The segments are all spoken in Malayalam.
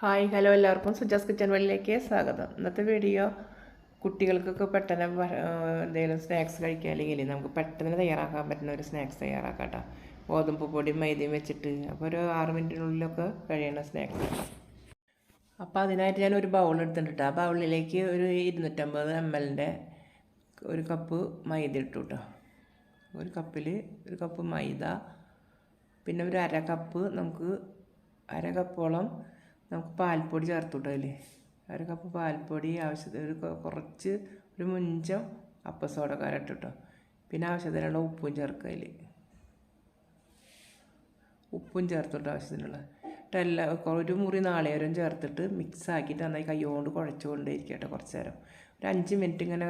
ഹായ് ഹലോ എല്ലാവർക്കും സുജാസ് കിച്ചൻ വേൾഡിലേക്ക് സ്വാഗതം. ഇന്നത്തെ വീഡിയോ കുട്ടികൾക്കൊക്കെ പെട്ടെന്ന് എന്തെങ്കിലും സ്നാക്സ് കഴിക്കുക അല്ലെങ്കിൽ നമുക്ക് പെട്ടെന്ന് തയ്യാറാക്കാൻ പറ്റുന്ന ഒരു സ്നാക്സ് തയ്യാറാക്കാം കേട്ടോ. ഗോതമ്പ് പൊടിയും മൈദയും വെച്ചിട്ട് അപ്പോൾ ഒരു 6 മിനിറ്റിനുള്ളിലൊക്കെ കഴിയുന്ന സ്നാക്സ്. അപ്പോൾ അതിനായിട്ട് ഞാൻ ഒരു ബൗൾ എടുത്തിട്ടുണ്ട്. ആ ബൗളിലേക്ക് ഒരു 250 ml ഒരു കപ്പ് മൈദ ഇട്ടു കേട്ടോ. ഒരു കപ്പിൽ ഒരു കപ്പ് മൈദ, പിന്നെ ഒരു അര കപ്പോളം നമുക്ക് പാൽപ്പൊടി ചേർത്ത് വിട്ടോ. അതിൽ അര കപ്പ് പാൽപ്പൊടി, ആവശ്യത്തിന് കുറച്ച് ഒരു മുഞ്ചം അപ്പസോഡക്കാര ഇട്ടിട്ടോ. പിന്നെ ആവശ്യത്തിനുള്ള ഉപ്പും ചേർക്കുക. അതിൽ ഉപ്പും ചേർത്തിട്ട് ആവശ്യത്തിനുള്ള ഒരു മുറി നാളികേരം ചേർത്തിട്ട് മിക്സ് ആക്കിയിട്ട് നന്നായി കൈകൊണ്ട് കുഴച്ചുകൊണ്ടേയിരിക്കട്ടെ കുറച്ച് നേരം. ഒരു 5 മിനിറ്റ് ഇങ്ങനെ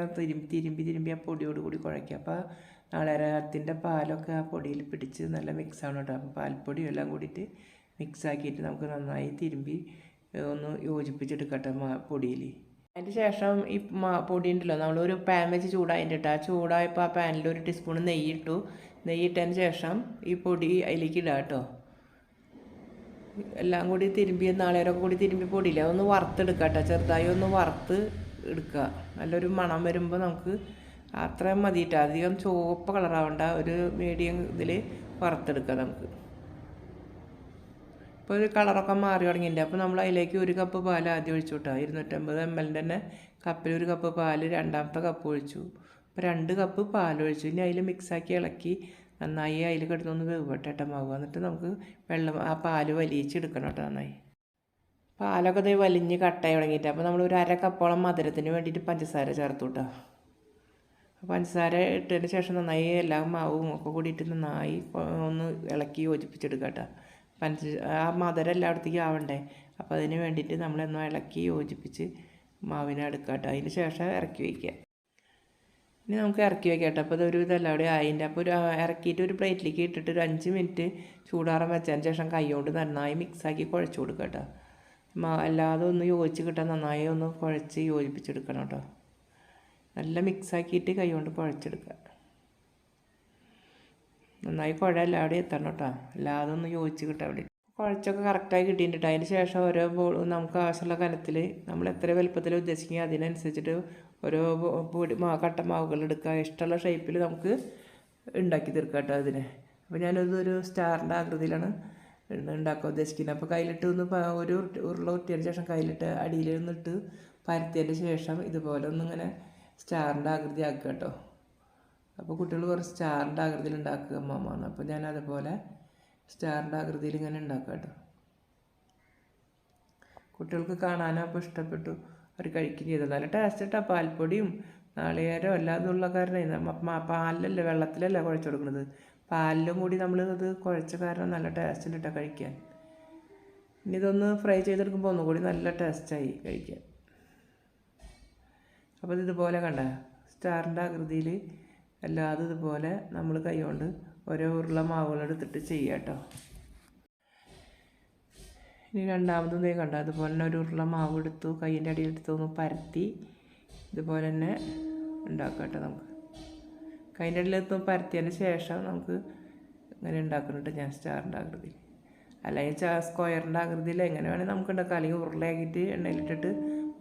തിരുമ്പി ആ പൊടിയോട് കൂടി കുഴയ്ക്കുക. അപ്പോൾ നാളികേരത്തിൻ്റെ പാലൊക്കെ ആ പൊടിയിൽ പിടിച്ച് നല്ല മിക്സ് ആവണം കേട്ടോ. അപ്പോൾ പാൽപ്പൊടിയും എല്ലാം കൂടിയിട്ട് മിക്സ് ആക്കിയിട്ട് നമുക്ക് നന്നായി തിരുമ്പി ഒന്ന് യോജിപ്പിച്ചെടുക്കട്ടെ പൊടിയിൽ. അതിന് ശേഷം ഈ പൊടി ഉണ്ടല്ലോ, നമ്മളൊരു പാൻ വെച്ച് ചൂടായിട്ട് ആ ചൂടായപ്പോൾ ആ പാനിൽ ഒരു ടീസ്പൂൺ നെയ്യിട്ടു. നെയ്യിട്ടതിന് ശേഷം ഈ പൊടി അതിലേക്ക് ഇടുക കേട്ടോ. എല്ലാം കൂടി തിരുമ്പി നാളേരൊക്കെ കൂടി തിരുമ്പി പൊടിയില്ല ഒന്ന് വറുത്തെടുക്കുക കേട്ടോ. ചെറുതായി ഒന്ന് വറുത്ത് എടുക്കുക. നല്ലൊരു മണം വരുമ്പോൾ നമുക്ക് അത്രയും മതിയിട്ട്, അധികം ചുവപ്പ് കളറാവണ്ട, ഒരു മീഡിയം ഇതിൽ വറുത്തെടുക്കുക നമുക്ക്. ഇപ്പോൾ ഒരു കളറൊക്കെ മാറി തുടങ്ങിയിട്ടുണ്ട്. അപ്പോൾ നമ്മൾ അതിലേക്ക് ഒരു കപ്പ് പാൽ ആദ്യം ഒഴിച്ചു വിട്ടോ. 250 ml തന്നെ കപ്പിൽ ഒരു കപ്പ് പാൽ, രണ്ടാമത്തെ കപ്പ് ഒഴിച്ചു. അപ്പോൾ 2 കപ്പ് പാൽ ഒഴിച്ചു. ഇനി അതിൽ മിക്സാക്കി ഇളക്കി നന്നായി അതിൽ കിടന്നൊന്ന് വേവട്ടെ മാവ്. എന്നിട്ട് നമുക്ക് ആ പാൽ വലിച്ചെടുക്കണം കേട്ടോ നന്നായി. പാലൊക്കെ ഇത് വലിഞ്ഞ് കട്ടായി തുടങ്ങിയിട്ട് അപ്പോൾ നമ്മൾ ഒരു 1/2 കപ്പോളം മധുരത്തിന് വേണ്ടിയിട്ട് പഞ്ചസാര ചേർത്തു കേട്ടോ. പഞ്ചസാര ഇട്ടതിന് ശേഷം നന്നായി എല്ലാ മാവും ഒക്കെ കൂടിയിട്ട് നന്നായി ഒന്ന് ഇളക്കി യോജിപ്പിച്ചെടുക്കുക കേട്ടോ. ആ മധുരം എല്ലായിടത്തേക്കും ആവണ്ടേ. അപ്പോൾ അതിന് വേണ്ടിയിട്ട് നമ്മളൊന്ന് ഇളക്കി യോജിപ്പിച്ച് മാവിനെ എടുക്കുക കേട്ടോ. അതിന് ശേഷം ഇറക്കി വയ്ക്കുക. ഇനി നമുക്ക് ഇറക്കി വയ്ക്കാം കേട്ടോ. അപ്പോൾ ഇതൊരു ഇതെല്ലാം അവിടെ ആയിൻ്റെ. അപ്പോൾ ഇറക്കിയിട്ട് ഒരു പ്ലേറ്റിലേക്ക് ഇട്ടിട്ട് ഒരു 5 മിനിറ്റ് ചൂടാറാൻ വെച്ചതിന് ശേഷം കൈകൊണ്ട് നന്നായി മിക്സാക്കി കുഴച്ച് കൊടുക്കുക കേട്ടോ. അല്ലാതെ ഒന്ന് യോജിച്ച് കിട്ടാൻ നന്നായി ഒന്ന് കുഴച്ച് യോജിപ്പിച്ചെടുക്കണം കേട്ടോ. നല്ല മിക്സാക്കിയിട്ട് കൈകൊണ്ട് കുഴച്ചെടുക്കുക. നന്നായി കുഴ എല്ലാവിടെയും എത്തണം കേട്ടോ. അല്ലാതെ ഒന്ന് യോജിച്ച് കിട്ടാൻ വേണ്ടി കുഴച്ചൊക്കെ കറക്റ്റായി കിട്ടിയിട്ടുണ്ട്. അതിന് ശേഷം ഓരോ നമുക്ക് ആവശ്യമുള്ള കനത്തിൽ നമ്മൾ എത്ര വലുപ്പത്തിൽ ഉദ്ദേശിക്കുക അതിനനുസരിച്ചിട്ട് ഓരോ പൊടി കട്ട മാവുകൾ എടുക്കുക. ഇഷ്ടമുള്ള ഷേപ്പിൽ നമുക്ക് ഉണ്ടാക്കി തീർക്കാം കേട്ടോ അതിനെ. അപ്പോൾ ഞാനതൊരു സ്റ്റാറിൻ്റെ ആകൃതിയിലാണ് ഉണ്ടാക്കാൻ ഉദ്ദേശിക്കുന്നത്. അപ്പോൾ കയ്യിലിട്ട് ഒരു ഉരുള കുത്തിയതിന് ശേഷം കയ്യിലിട്ട് അടിയിൽ നിന്നിട്ട് പരത്തിയതിന് ശേഷം ഇതുപോലെ ഒന്നിങ്ങനെ സ്റ്റാറിൻ്റെ ആകൃതി ആക്കുക കേട്ടോ. അപ്പോൾ കുട്ടികൾ കുറച്ച് സ്റ്റാറിൻ്റെ ആകൃതിയിൽ ഉണ്ടാക്കുക അമ്മമാണ്. അപ്പോൾ ഞാൻ അതുപോലെ സ്റ്റാറിൻ്റെ ആകൃതിയിൽ ഇങ്ങനെ ഉണ്ടാക്കുക കേട്ടോ. കുട്ടികൾക്ക് കാണാനും അപ്പോൾ ഇഷ്ടപ്പെട്ടു, അവർ കഴിക്കുകയും ചെയ്തു. നല്ല ടേസ്റ്റ് കേട്ടോ. പാൽപ്പൊടിയും നാളികേരം എല്ലാം ഉള്ള കാരണം പാലിലല്ല വെള്ളത്തിലല്ല കുഴച്ച് കൊടുക്കുന്നത്, പാലിലും കൂടി നമ്മൾ ഇത് കുഴച്ച കാരണം നല്ല ടേസ്റ്റിൽ ഇട്ടാൽ കഴിക്കാൻ. ഇനി ഇതൊന്ന് ഫ്രൈ ചെയ്തെടുക്കുമ്പോൾ ഒന്നുകൂടി നല്ല ടേസ്റ്റായി കഴിക്കാൻ. അപ്പോൾ ഇതുപോലെ കണ്ട സ്റ്റാറിൻ്റെ ആകൃതിയിൽ അല്ലാതെ ഇതുപോലെ നമ്മൾ കൈകൊണ്ട് ഓരോ ഉരുള മാവുകളെടുത്തിട്ട് ചെയ്യുക കേട്ടോ. ഇനി രണ്ടാമതും കണ്ട അതുപോലെ തന്നെ ഒരു ഉരുള മാവ് എടുത്തു, കൈയിൻ്റെ അടിയെടുത്ത് ഒന്ന് പരത്തി ഇതുപോലെ തന്നെ ഉണ്ടാക്കുക കേട്ടോ. നമുക്ക് കൈൻ്റെ അടിയിലെടുത്ത് പരത്തിയതിന് ശേഷം നമുക്ക് ഇങ്ങനെ ഉണ്ടാക്കുന്നുണ്ട് ഞാൻ സ്റ്റാറിൻ്റെ ആകൃതി, അല്ലെങ്കിൽ സ്ക്വയറിൻ്റെ ആകൃതിയിൽ എങ്ങനെ വേണമെങ്കിൽ നമുക്ക് ഉണ്ടാക്കാം. അല്ലെങ്കിൽ ഉരുളയാക്കിയിട്ട് എണ്ണയിലിട്ടിട്ട്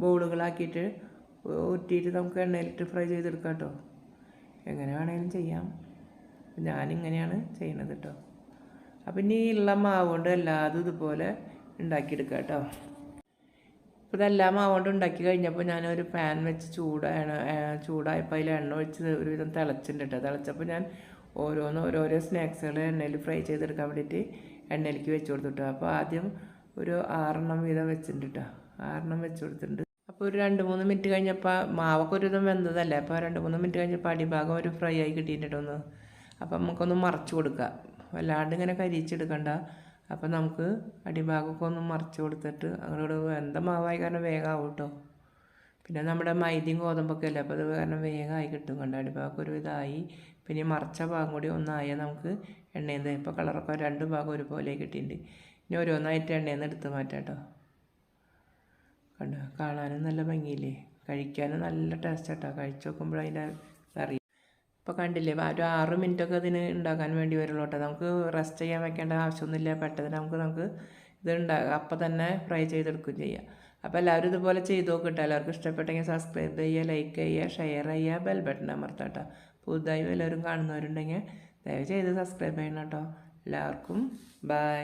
ബോളുകളാക്കിയിട്ട് ഊറ്റിയിട്ട് നമുക്ക് എണ്ണയിലിട്ട് ഫ്രൈ ചെയ്തെടുക്കാം കേട്ടോ. എങ്ങനെ വേണമെങ്കിലും ചെയ്യാം. ഞാനിങ്ങനെയാണ് ചെയ്യണത് കേട്ടോ. അപ്പം ഇനി ഉള്ള മാവ് കൊണ്ട് എല്ലാതും ഇതുപോലെ ഉണ്ടാക്കിയെടുക്കുക കേട്ടോ. അപ്പോൾ ഇതെല്ലാം മാവ് കൊണ്ട് ഉണ്ടാക്കി കഴിഞ്ഞപ്പോൾ ഞാനൊരു പാൻ വെച്ച് ചൂടായപ്പോൾ അതിൽ എണ്ണ ഒഴിച്ച് ഒരുവിധം തിളച്ചിട്ടുണ്ട് കേട്ടോ. തിളച്ചപ്പോൾ ഞാൻ ഓരോരോ സ്നാക്സുകൾ എണ്ണയിൽ ഫ്രൈ ചെയ്തെടുക്കാൻ വേണ്ടിയിട്ട് എണ്ണയിലേക്ക് വെച്ച് കൊടുത്തിട്ടോ. അപ്പോൾ ആദ്യം ഒരു 6 വീതം വെച്ചിട്ടുണ്ട് കേട്ടോ. 6 വെച്ച് കൊടുത്തിട്ടുണ്ട്. അപ്പോൾ ഒരു 2-3 മിനിറ്റ് കഴിഞ്ഞപ്പോൾ മാവൊക്കെ ഒരു വിധം വെന്തതല്ലേ. അപ്പോൾ 2-3 മിനിറ്റ് കഴിഞ്ഞപ്പോൾ അടിഭാഗം ഒരു ഫ്രൈ ആയി കിട്ടിയിട്ടൊന്ന്. അപ്പോൾ നമുക്കൊന്ന് മറച്ച് കൊടുക്കുക, വല്ലാണ്ട് ഇങ്ങനെ കരിച്ചെടുക്കണ്ട. അപ്പോൾ നമുക്ക് അടിഭാഗമൊക്കെ ഒന്ന് മറച്ച് കൊടുത്തിട്ട് അങ്ങോട്ട് വെന്ത മാവായി കാരണം വേഗമാവും കേട്ടോ. പിന്നെ നമ്മുടെ മൈദയും ഗോതമ്പൊക്കെ അല്ലേ, അപ്പോൾ അത് കാരണം വേഗമായി കിട്ടും. കണ്ട അടിഭാഗം ഒരു ഇതായി. പിന്നെ മറച്ച ഭാഗം കൂടി ഒന്നായാൽ നമുക്ക് എണ്ണയിൽ നിന്ന് ഇപ്പോൾ കളറൊക്കെ 2 ഭാഗം ഒരുപോലെ കിട്ടിയിട്ടുണ്ട്. ഇനി ഓരോന്നായിട്ട് എണ്ണയിൽ നിന്ന് എടുത്ത് മാറ്റാം കേട്ടോ. കണ്ടോ, കാണാനും നല്ല ഭംഗിയില്ലേ, കഴിക്കാനും നല്ല ടേസ്റ്റ് കേട്ടോ. കഴിച്ച് നോക്കുമ്പോൾ അതിൻ്റെ അറിയാം. ഇപ്പോൾ കണ്ടില്ലേ, ഒരു 6 മിനിറ്റൊക്കെ അതിന് ഉണ്ടാക്കാൻ വേണ്ടി വരുള്ളൂ കേട്ടോ. നമുക്ക് റെസ്റ്റ് ചെയ്യാൻ വെക്കേണ്ട ആവശ്യമൊന്നുമില്ല. പെട്ടെന്ന് നമുക്ക് അപ്പം തന്നെ ഫ്രൈ ചെയ്തെടുക്കുകയും ചെയ്യാം. അപ്പോൾ എല്ലാവരും ഇതുപോലെ ചെയ്ത് നോക്കിയിട്ട് എല്ലാവർക്കും ഇഷ്ടപ്പെട്ടെങ്കിൽ സബ്സ്ക്രൈബ് ചെയ്യുക, ലൈക്ക് ചെയ്യുക, ഷെയർ ചെയ്യുക, ബെൽ ബട്ടൺ അമർത്താം കേട്ടോ. പുതുതായി എല്ലാവരും കാണുന്നവരുണ്ടെങ്കിൽ ദയവ് ചെയ്ത് സബ്സ്ക്രൈബ് ചെയ്യണം കേട്ടോ. എല്ലാവർക്കും ബൈ.